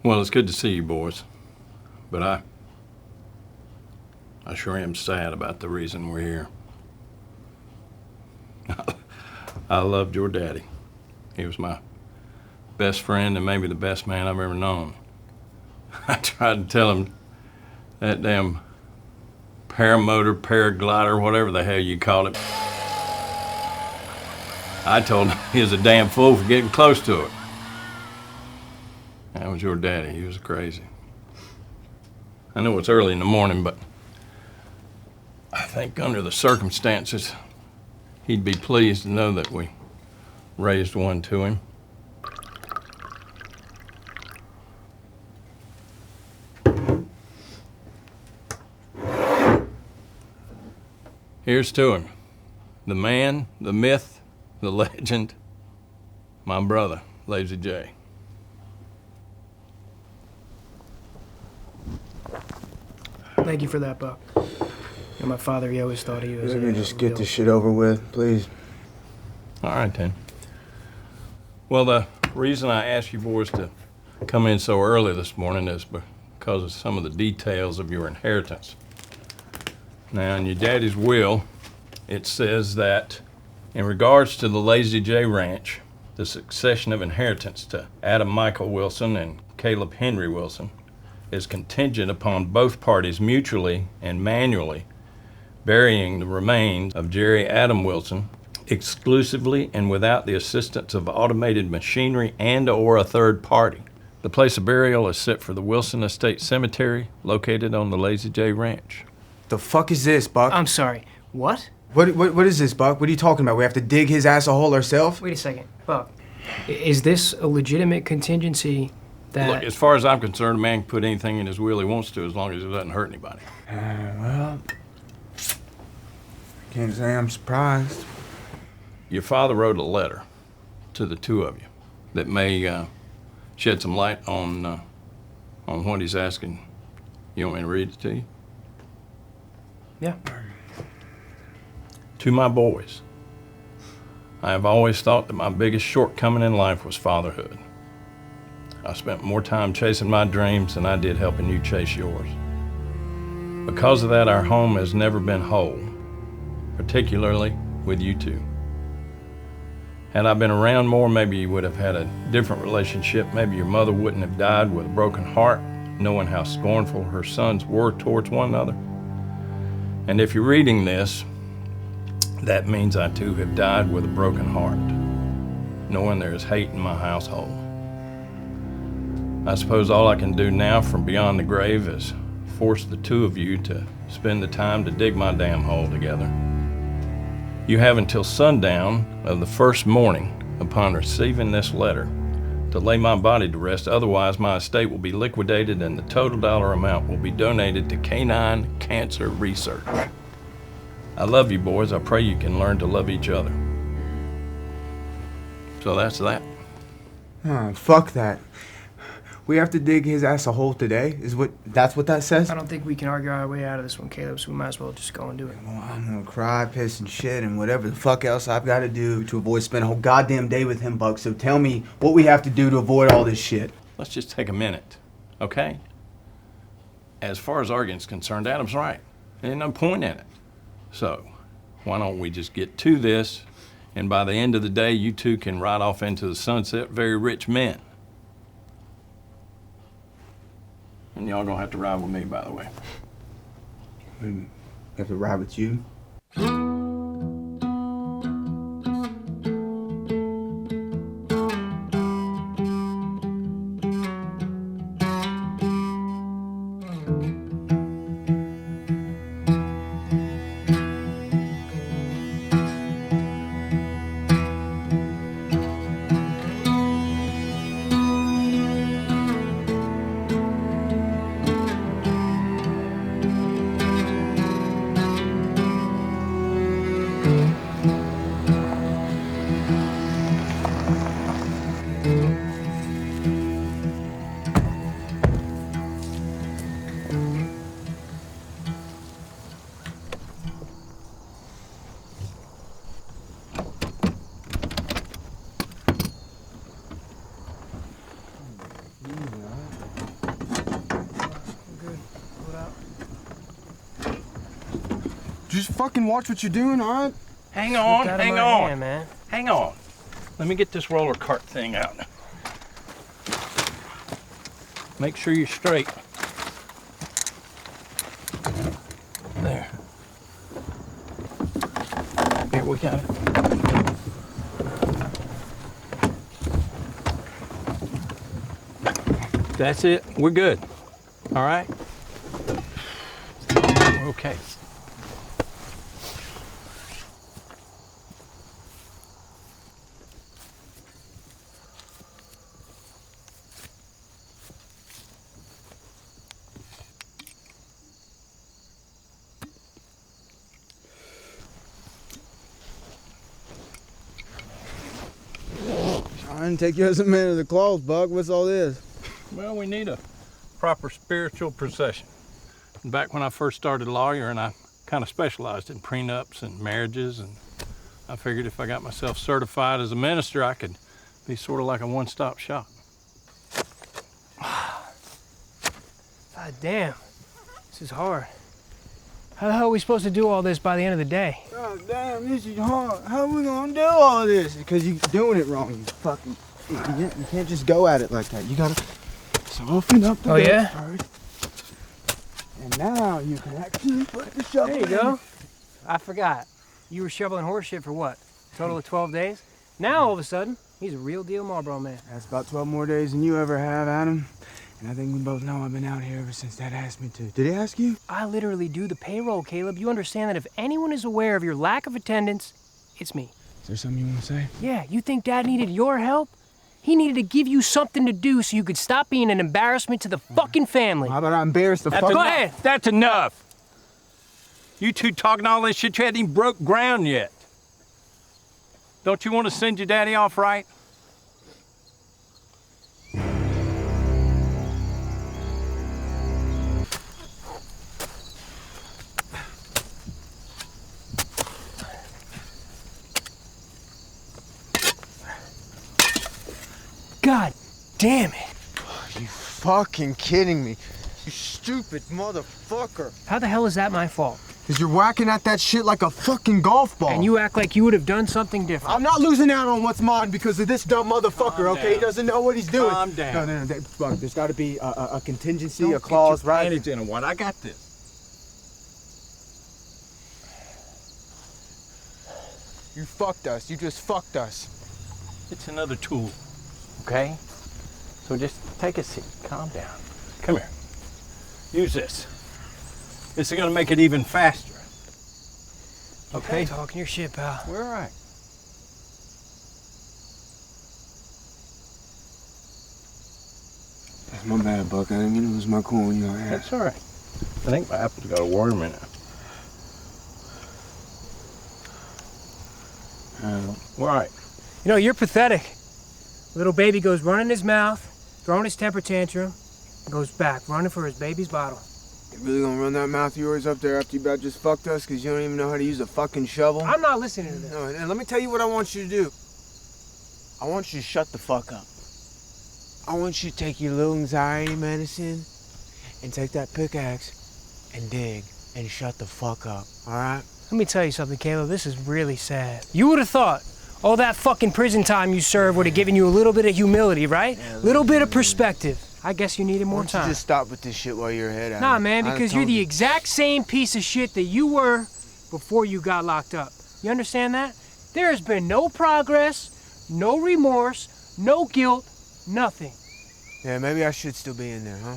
Well, it's good to see you, boys. But I sure am sad about the reason we're here. I loved your daddy. He was my best friend and maybe the best man I've ever known. I tried to tell him that damn paramotor, paraglider, whatever the hell you call it. I told him he was a damn fool for getting close to it. That was your daddy. He was crazy. I know it's early in the morning, but I think under the circumstances, he'd be pleased to know that we raised one to him. Here's to him. The man, the myth, the legend, my brother, Lazy J. Thank you for that, Buck. And my father, he always thought he was... Let me just get this shit over with, please. All right, then. Well, the reason I asked you boys to come in so early this morning is because of some of the details of your inheritance. Now, in your daddy's will, it says that in regards to the Lazy J Ranch, the succession of inheritance to Adam Michael Wilson and Caleb Henry Wilson is contingent upon both parties mutually and manually burying the remains of Jerry Adam Wilson exclusively and without the assistance of automated machinery and/or a third party. The place of burial is set for the Wilson Estate Cemetery located on the Lazy J Ranch. The fuck is this, Buck? I'm sorry, what? What is this, Buck? What are you talking about? We have to dig his ass a hole ourselves? Wait a second, Buck. Is this a legitimate contingency that... Look, as far as I'm concerned, a man can put anything in his will he wants to as long as it doesn't hurt anybody. Well, can't say I'm surprised. Your father wrote a letter to the two of you that may shed some light on what he's asking. You want me to read it to you? Yeah. To my boys, I have always thought that my biggest shortcoming in life was fatherhood. I spent more time chasing my dreams than I did helping you chase yours. Because of that, our home has never been whole, particularly with you two. Had I been around more, maybe you would have had a different relationship. Maybe your mother wouldn't have died with a broken heart, knowing how scornful her sons were towards one another. And if you're reading this, that means I too have died with a broken heart, knowing there is hate in my household. I suppose all I can do now from beyond the grave is force the two of you to spend the time to dig my damn hole together. You have until sundown of the first morning upon receiving this letter to lay my body to rest, otherwise my estate will be liquidated and the total dollar amount will be donated to canine cancer research. I love you boys. I pray you can learn to love each other. So that's that. Oh, fuck that. We have to dig his ass a hole today? That's what that says? I don't think we can argue our way out of this one, Caleb, so we might as well just go and do it. Well, I'm gonna cry, piss, and shit, and whatever the fuck else I've got to do to avoid spending a whole goddamn day with him, Buck. So tell me what we have to do to avoid all this shit. Let's just take a minute, okay? As far as arguing's concerned, Adam's right. There's no point in it. So, why don't we just get to this, and by the end of the day, you two can ride off into the sunset very rich men. And y'all gonna have to ride with me, by the way. We have to ride with you? Just fucking watch what you're doing, all right? Hang on, Slipped out of hang my on. hand, man. Hang on. Let me get this roller cart thing out. Make sure you're straight. There. Here, we got it. That's it. We're good. All right? We're okay. I didn't take you as a man of the cloth, Buck. What's all this? Well, we need a proper spiritual procession. Back when I first started lawyering, I kind of specialized in prenups and marriages, and I figured if I got myself certified as a minister, I could be sort of like a one-stop shop. God damn. This is hard. How the hell are we supposed to do all this by the end of the day? God damn, this is hard. How are we gonna do all this? Because you're doing it wrong, you fucking idiot. You can't just go at it like that. You gotta soften up the bed first. And now you can actually put the shovel There you in. go. I forgot. You were shoveling horse shit for what? Total of 12 days? Now all of a sudden, he's a real deal Marlboro man. That's about 12 more days than you ever have, Adam. And I think we both know I've been out here ever since Dad asked me to. Did he ask you? I literally do the payroll, Caleb. You understand that if anyone is aware of your lack of attendance, it's me. Is there something you want to say? Yeah, you think Dad needed your help? He needed to give you something to do so you could stop being an embarrassment to the fucking family. How about I embarrass the fuck? Go ahead. That's enough. You two talking all this shit, you hadn't even broke ground yet. Don't you want to send your daddy off right? God damn it. You fucking kidding me? You stupid motherfucker. How the hell is that my fault? Because you're whacking at that shit like a fucking golf ball. And you act like you would have done something different. I'm not losing out on what's mine because of this dumb motherfucker, Calm okay? He down. doesn't know what he's doing. Calm down. No, Buck, there's got to be a contingency, Don't a clause, get your right? panties in a wad. I got this. You fucked us. You just fucked us. It's another tool, okay? So just take a seat. Calm down. Come here. Use this. This is gonna make it even faster. Okay? Talking your shit, pal. We're all right. That's my bad, Buck. I didn't mean to lose my cool when you were here. That's all right. I think my apple's got a worm in it. We're all right. You know, you're pathetic. Little baby goes running his mouth, throwing his temper tantrum, and goes back, running for his baby's bottle. You really gonna run that mouth of yours up there after you about just fucked us because you don't even know how to use a fucking shovel? I'm not listening to this. No, and let me tell you what I want you to do. I want you to shut the fuck up. I want you to take your little anxiety medicine and take that pickaxe and dig and shut the fuck up, all right? Let me tell you something, Caleb. This is really sad. You would have thought all that fucking prison time you served would have given you a little bit of humility, right? Little bit of perspective. I guess you needed more Why don't you time. just stop with this shit while you're ahead of Nah, man, because you're the exact same piece of shit that you were before you got locked up. You understand that? There has been no progress, no remorse, no guilt, nothing. Yeah, maybe I should still be in there, huh?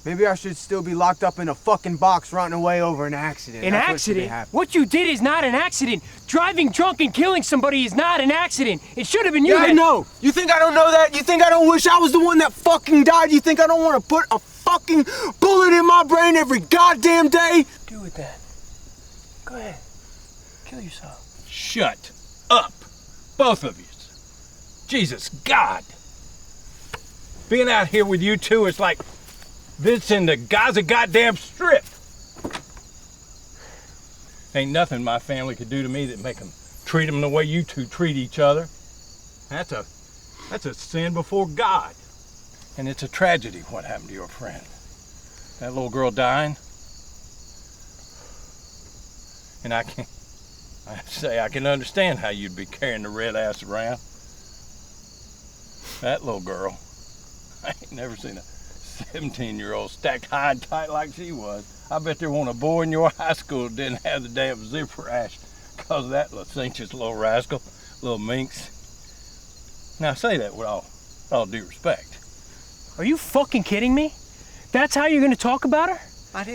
Maybe I should still be locked up in a fucking box rotting away over an accident. An That's what should be accident? happening. What you did is not an accident. Driving drunk and killing somebody is not an accident. It should have been you. Yeah, I know. You think I don't know that? You think I don't wish I was the one that fucking died? You think I don't want to put a fucking bullet in my brain every goddamn day? Do it then. Go ahead. Kill yourself. Shut up, both of you. Jesus, God. Being out here with you two is like visiting the Gaza goddamn Strip. Ain't nothing my family could do to me that make them treat them the way you two treat each other. That's a sin before God. And it's a tragedy what happened to your friend. That little girl dying. And I can understand how you'd be carrying the red ass around. That little girl, I ain't never seen a 17-year-old stacked high and tight like she was. I bet there wasn't a boy in your high school that didn't have the damn zipper rash because of that licentious little rascal, little minx. Now say that with all due respect. Are you fucking kidding me? That's how you're gonna talk about her?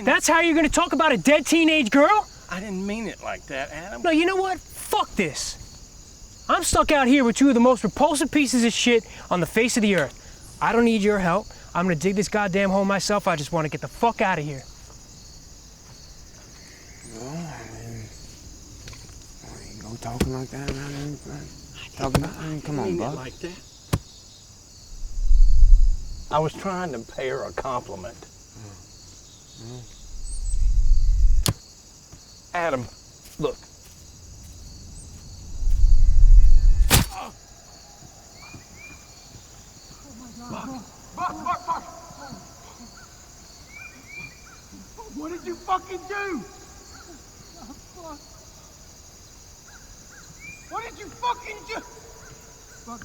That's how you're gonna talk about a dead teenage girl? I didn't mean it like that, Adam. No, you know what? Fuck this. I'm stuck out here with two of the most repulsive pieces of shit on the face of the earth. I don't need your help. I'm gonna dig this goddamn hole myself. I just want to get the fuck out of here. Well, you ain't go talking like that around here. Come on, bud. Like that. I was trying to pay her a compliment. Adam, look. Buck! What did you fucking do? What did you fucking do? Buck.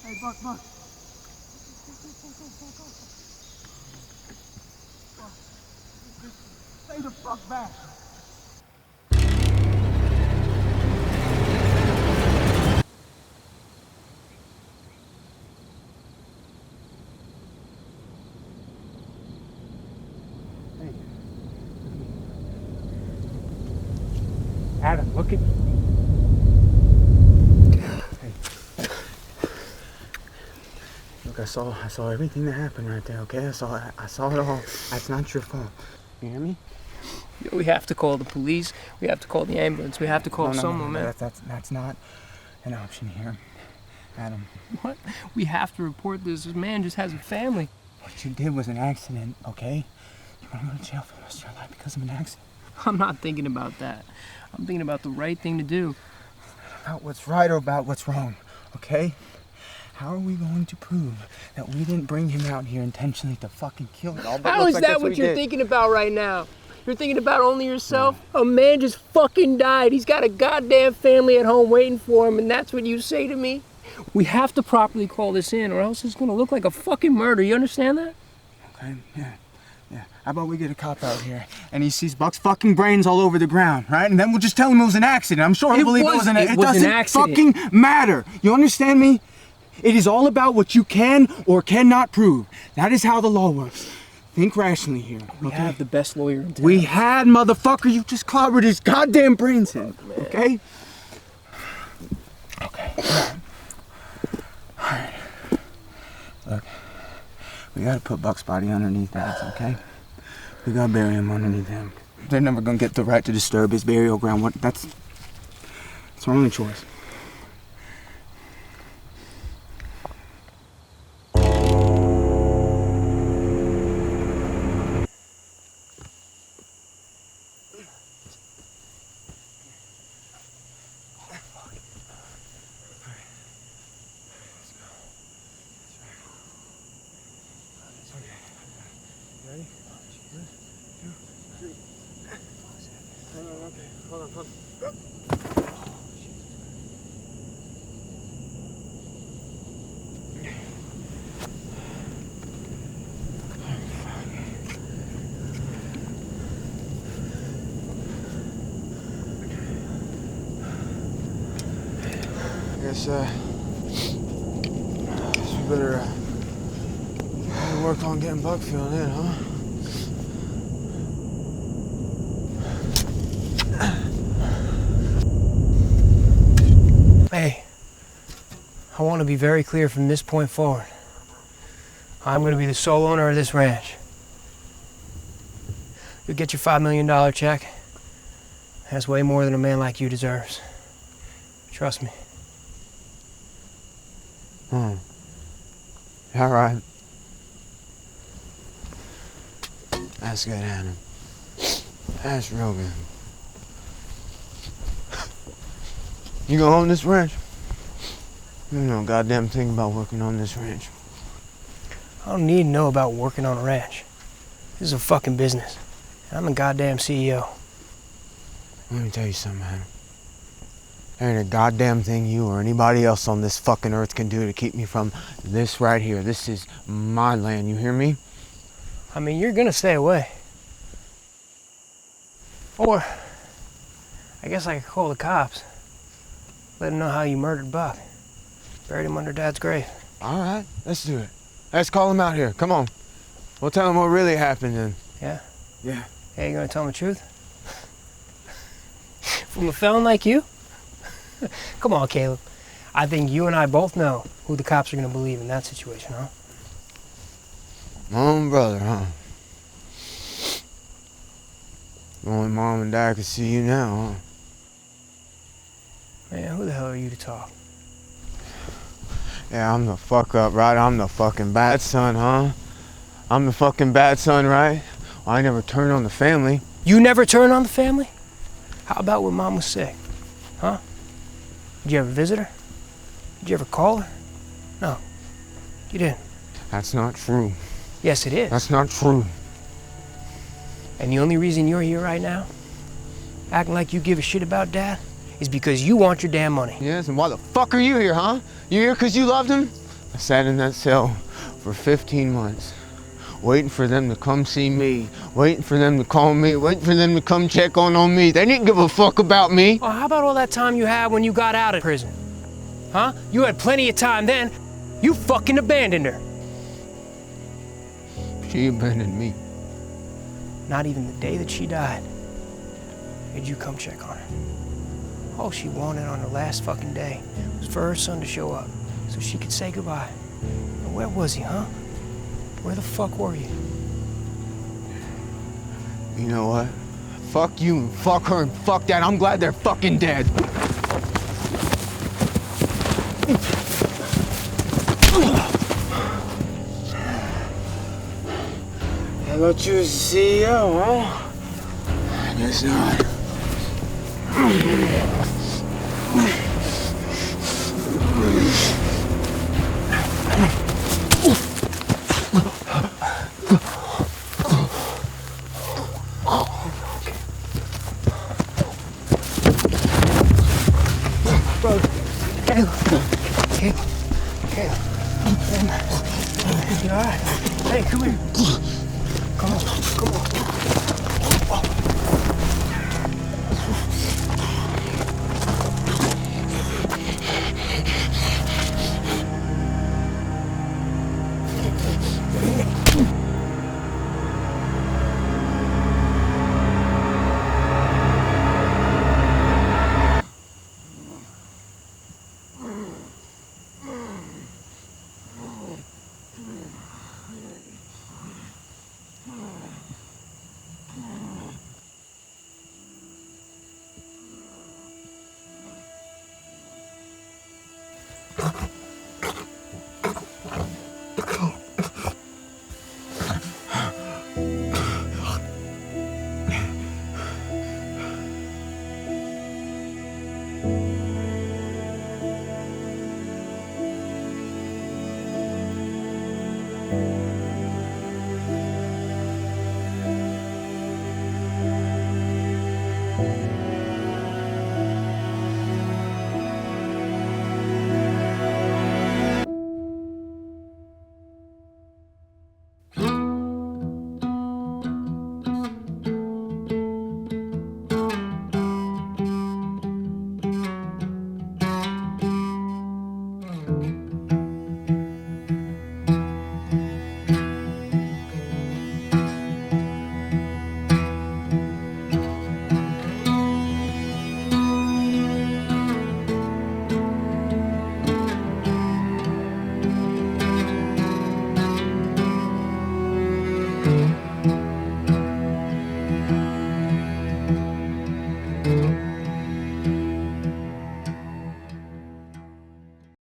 Hey, Buck. Stay the fuck back. Adam, look at me. Look, I saw everything that happened right there, okay? I saw it all. That's not your fault. You hear me? We have to call the police. We have to call the ambulance. We have to call someone, man. That's not an option here, Adam. What? We have to report this. This man just has a family. What you did was an accident, okay? You're gonna go to jail for the rest of your life because of an accident. I'm not thinking about that. I'm thinking about the right thing to do. About what's right or about what's wrong, okay? How are we going to prove that we didn't bring him out here intentionally to fucking kill him? How is that what you're thinking about right now? You're thinking about only yourself? A man just fucking died. He's got a goddamn family at home waiting for him, and that's what you say to me? We have to properly call this in, or else it's gonna look like a fucking murder. You understand that? Okay, yeah. How about we get a cop out here and he sees Buck's fucking brains all over the ground, right? And then we'll just tell him it was an accident. I'm sure he'll believe it was an accident. It doesn't fucking matter. You understand me? It is all about what you can or cannot prove. That is how the law works. Think rationally here. We have the best lawyer in town. We had, motherfucker. You just clobbered his goddamn brains in. Okay? Okay. All right. Look, we gotta put Buck's body underneath that, okay? We gotta bury him underneath him. They're never gonna get the right to disturb his burial ground. That's our only choice. Guess we better work on getting Buck feeling in, huh? Hey, I want to be very clear from this point forward. I'm going to be the sole owner of this ranch. You'll get your $5 million check. That's way more than a man like you deserves. Trust me. All right. That's good, Adam. That's real good. You gonna own this ranch? You know a goddamn thing about working on this ranch. I don't need to know about working on a ranch. This is a fucking business. I'm the goddamn CEO. Let me tell you something, man. There ain't a goddamn thing you or anybody else on this fucking earth can do to keep me from this right here. This is my land, you hear me? I mean, you're gonna stay away. Or, I guess I could call the cops. Let them know how you murdered Buck. Buried him under Dad's grave. All right, let's do it. Let's call him out here. Come on. We'll tell him what really happened then. Yeah? Yeah. Hey, you gonna tell him the truth? From a felon like you? Come on, Caleb. I think you and I both know who the cops are gonna believe in that situation, huh? My own brother, huh? Only Mom and Dad can see you now, huh? Man, who the hell are you to talk? Yeah, I'm the fuck up, right? I'm the fucking bad son, huh? I'm the fucking bad son, right? Well, I never turned on the family. You never turn on the family? How about when Mom was sick? Huh? Did you ever visit her? Did you ever call her? No, you didn't. That's not true. Yes, it is. That's not true. And the only reason you're here right now, acting like you give a shit about Dad, is because you want your damn money. Yes, and why the fuck are you here, huh? You here because you loved him? I sat in that cell for 15 months, waiting for them to come see me, waiting for them to call me, waiting for them to come check on me. They didn't give a fuck about me. Well, how about all that time you had when you got out of prison? Huh? You had plenty of time then. You fucking abandoned her. She abandoned me. Not even the day that she died did you come check on her. All she wanted on her last fucking day was for her son to show up so she could say goodbye. And where was he, huh? Where the fuck were you? You know what? Fuck you and fuck her and fuck that. I'm glad they're fucking dead. I thought you was the CEO, huh? I guess not. Caleb. You all right? Hey, come here. Come on.